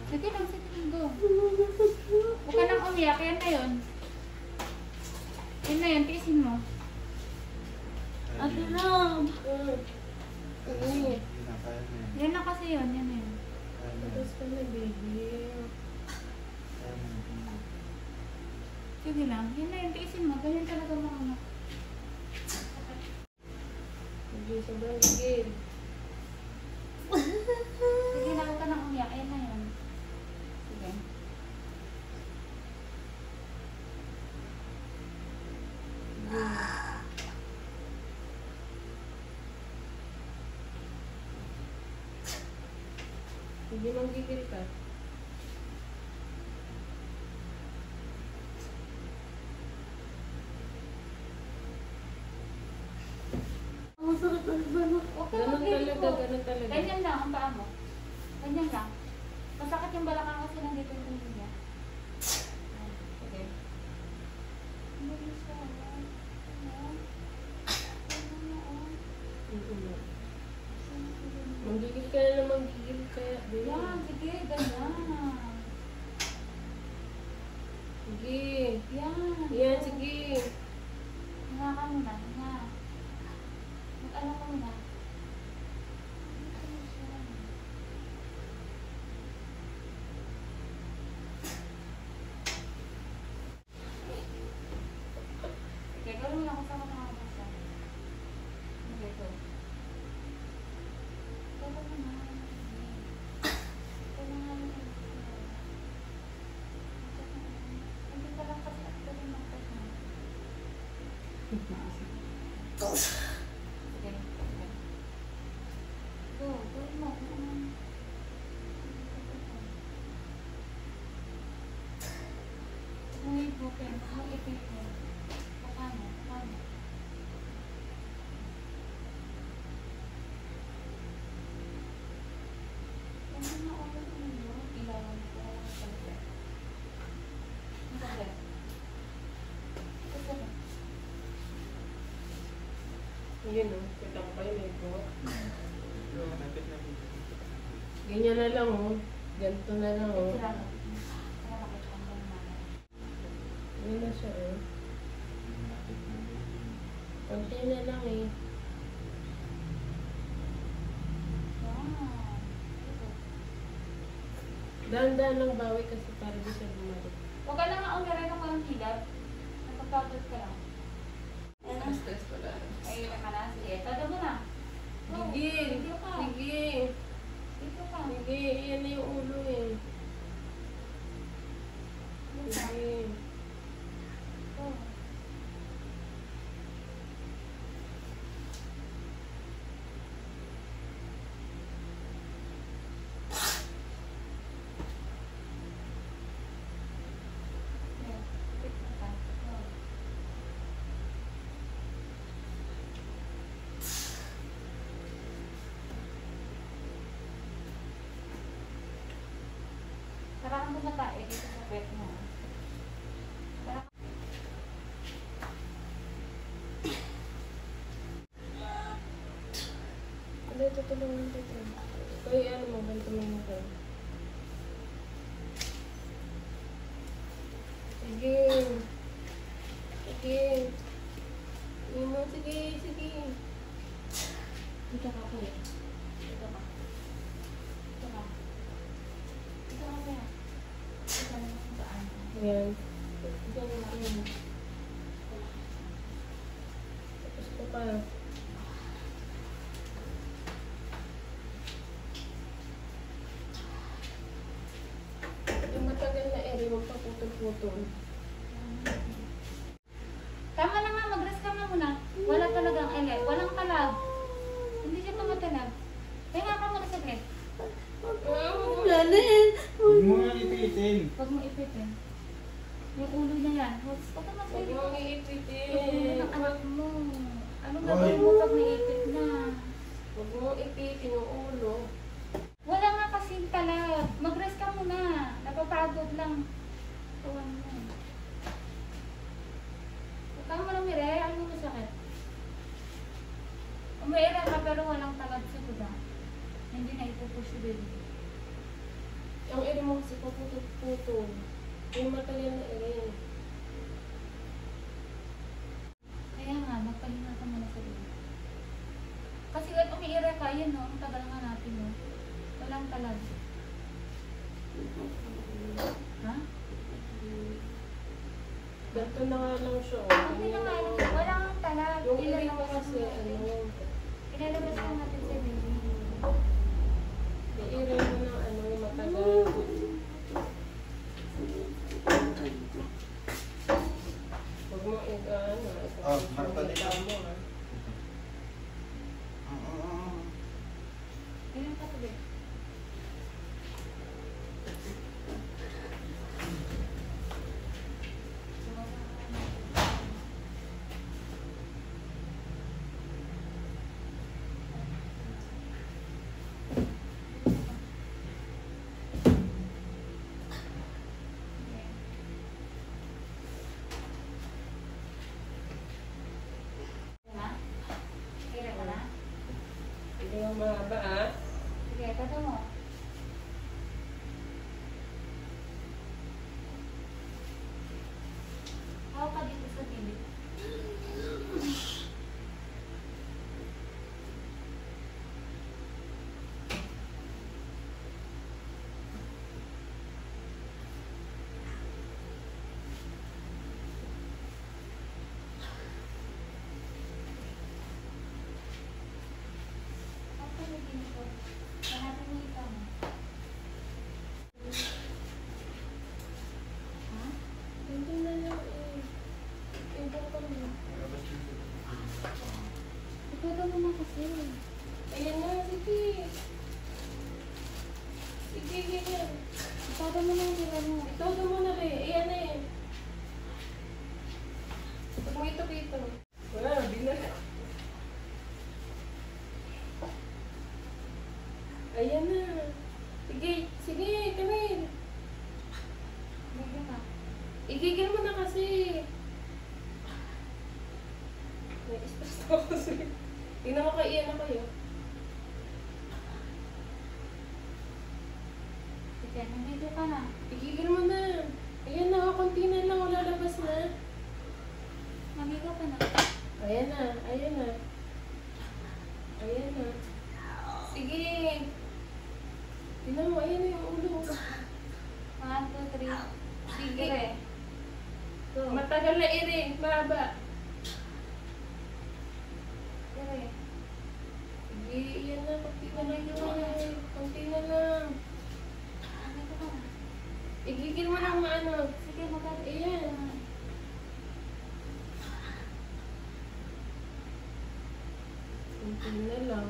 Sige lang, go. Huwag ka nang umiyak, yan na yun. Yan na yun, tiisin mo. Ate Ram! Yan na kasi yun, yan na yun. Tapos ka na, baby. Sige lang, yan na yun, tiisin mo. Ganyan talaga mga. Sige, sobrang gigil. Sige lang, huwag ka nang umiyak, yan na yun. Sige. Hindi manggigil ka. Ang sarap ng banok. Ganun talaga. Ganyan lang ang paa mo. Ganyan lang. Masakit yung balakang kasi nandito yung tingin niya. Sige. Manggigil ka na naman, manggigil kaya. Yan, sige, ganyan. Sige. Yan. Yan, sige. Hinga ka muna, hinga. Mag-ano ka muna. Sige, gawin mo lang kung saan ka nakakabasa. Okay, go. Gawin mo na. Gawin mo na. Hindi ka lang kasi ako rin magtas na. Sige. Go, gawin mo. May broken, may ipit mo. Paano? Ano na ako mo? Ilawan ko. Bakit? Yun o, kita ko kayo may buhok. Ganyan na lang o. Ganito na lang o. Yun na siya o. Konti na lang eh. Dahan-dahan lang bawi kasi para di siya bumalik. Huwag ka lang nga umiray ng parang hilap. Nagpapagod ka lang. Stress pala. Ay, ka na. Sige, tada mo na. Sige. Dito ka. Sige. Dito ka. Sige, yan na yung ulo eh. Sige. Oh. Saraan mo na tayo dito sa pet mo. Ano, tutulungan ko ito. Kaya ano mo, ganito mo mo ko. Sige. Sige. Imo, sige, sige. Dito ka po eh. Dito ka. Dito ka. Dito ka kaya. Dito ka naman kung saan. Yan. Dito ka naman. Tapos ko pa. Yung matagal na ere, magpaputol-putol. Tama na nga, mag-rest ka nga muna. Wala talagang walang kalag. Hindi siya tumatalag. Kaya nga ka muna sa bed. Huwag mo nga ipitin. Huwag mo ipitin. Yung ulo niya yan. Huwag ka Huwag masaya. mong Yung ulo iipitin. ng anak mo. Anong gagawin mo pag naipit na? Huwag mong ipitin yung ulo. Wala nga kasing talag. Mag-rest ka muna. Napapagod lang. Tuwan mo. Huwag ka mo lang miray. Ano mo masakit? Umiira ka pero walang talag sa buda. Hindi na ipupush si baby. Ang ere mo kasi paputo-puto. Yung matagal na ere. Kaya nga, magpahinga ka muna sa iyo. Kasi when umiira ka, yun no, ang tagal nga natin no. Walang talag. Ha? Ganito na nga lang siya. Hindi na nga, walang talag. Yung ere mo Ilalabas kasi, lang natin. ano, Ilalabas lang natin sa baby. yung ere mo ng ano, yung matagal. Huwag mo ano, marpa din. mo ha. Ilan ka tabi? Hindi mo mahaba ha. Sige, tato mo. Hawak ka dito sa tibig. Hawak ka na dito. Hanapin mo ito mo. Ha? Hindi na lang eh. Ibang ka mo. Ito daw mo na kasi. Ayan na, sige. Sige, ganyan. Ito daw mo na yung tira mo. Ito mo na rin. Ayan na eh. Pag mo ito dito. Wala, di na. Ayan na. Sige, sige, Camille. Bigyan ka. Igigil mo na kasi. Nai-stress ako kasi. Tingnan mo kayo, iyan na kayo. Sige, nandito ka na. Igigil mo na. Ayan na, konti na lang. Wala labas na. Mamigo ka na. Ayan na, ayan na. Ayan na. Sige. Tingnan mo, ayan na yung ulo. 1, 2, 3. Sige. Go. Matagal na ere, mahaba. Dire. Sige, ayan na, konti na lang yun. Konti na lang. Nandito ka na. Igigil mo lang maano. Sige, magalit. Ayan. Konti na lang.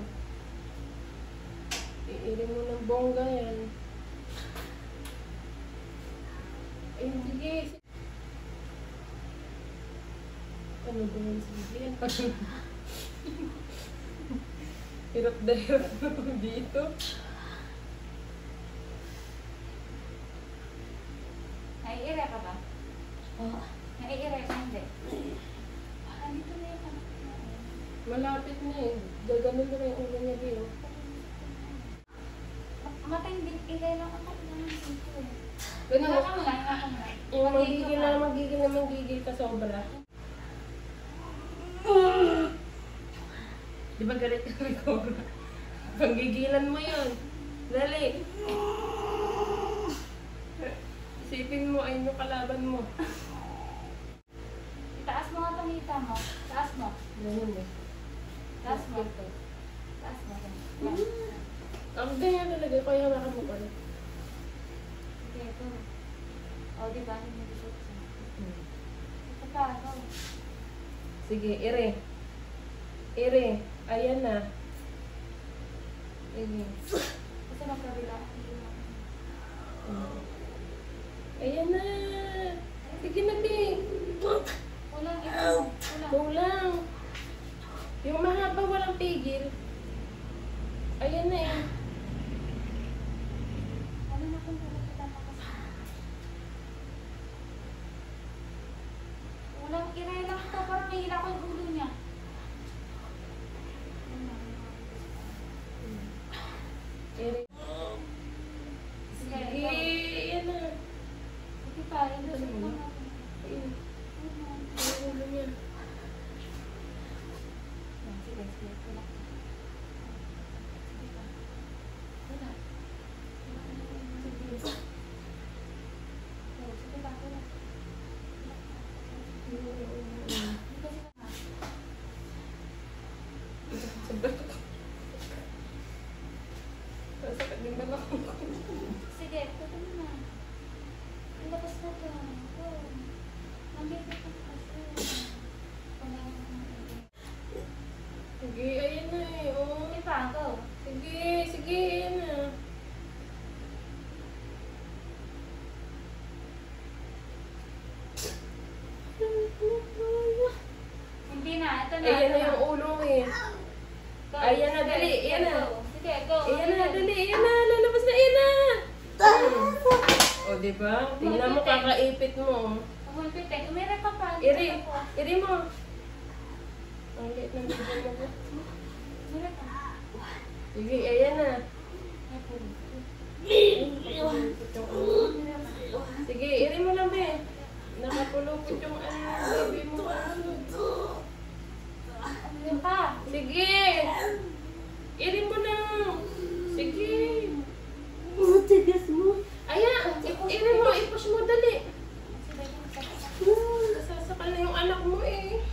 Iiri mo ng bongga yan. Ayun, sige. Ano ba yan? Sige. Hirap na hirap na dito. Naiire ka ba? Oh. Naiire ka hindi? Nandito na yung anak mo. Malapit na eh. Gaganon na yung ulo niya dito. Matinding ilay lang ako naman dito eh. Ganun Hinga ka muna, hinga ka muna. yung magigil ka sobra. Di ba galit ka kay Cobra? Panggigilan mo yun. Dali. Isipin mo, ayun yung kalaban mo. Itaas mo nga pangita mo. Taas mo. Ganun eh. Taas mo. Taas mo. Yan. Ang ganyan talaga, kaya hawakan mo pa. Sige, ito. O, diba? Hindi dito sa ito pa, ito. Sige, ere. Ere. Ayan na. Sige. Kasi magkabila. Ayan na. Sige na, Bing. Kulang ito. Kulang. Kulang. Yung mahaba walang pigil. Ayan na eh. Ano na kung kita pa kasi? Kulang, iray lang ito. Parang nahila ko yung ulo niya. Ere. Sige, Sige. ito. Sige, yan na. Hindi na, ito na. Ayan na ito yung ulo mo eh. Go. Ayan na, Sige, dali, sige, ayan na. go. Sige, go. Ayan na, dali, ayan na. Lalabas na, ayan na. O, diba? Tingnan mo, kakaipit mo. Umulpit eh. Umira ka pa. Iri, iri mo. Ang liit ng bibig mo. Umira ka. Sige, ayan na. Sige, iri mo lang, be. Nakapulupot yung baby mo. Umira ka. Sige. Iri mo na. Sige. Tigas mo. Ayan, iri mo, i-push mo, dali. Sige, Nasasakal na yung anak mo eh.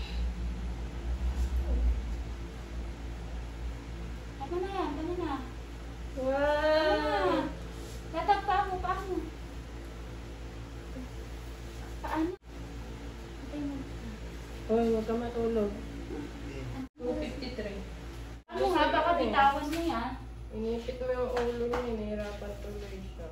tama na yan. Tama na. Wow. Tatag pa mo. Paano? Paano? Patay mo. Hoy, huwag ka matulog. 253. Ano nga? Baka bitawan mo yan. Inipit mo yung ulo niya, nahirapan tuloy siya.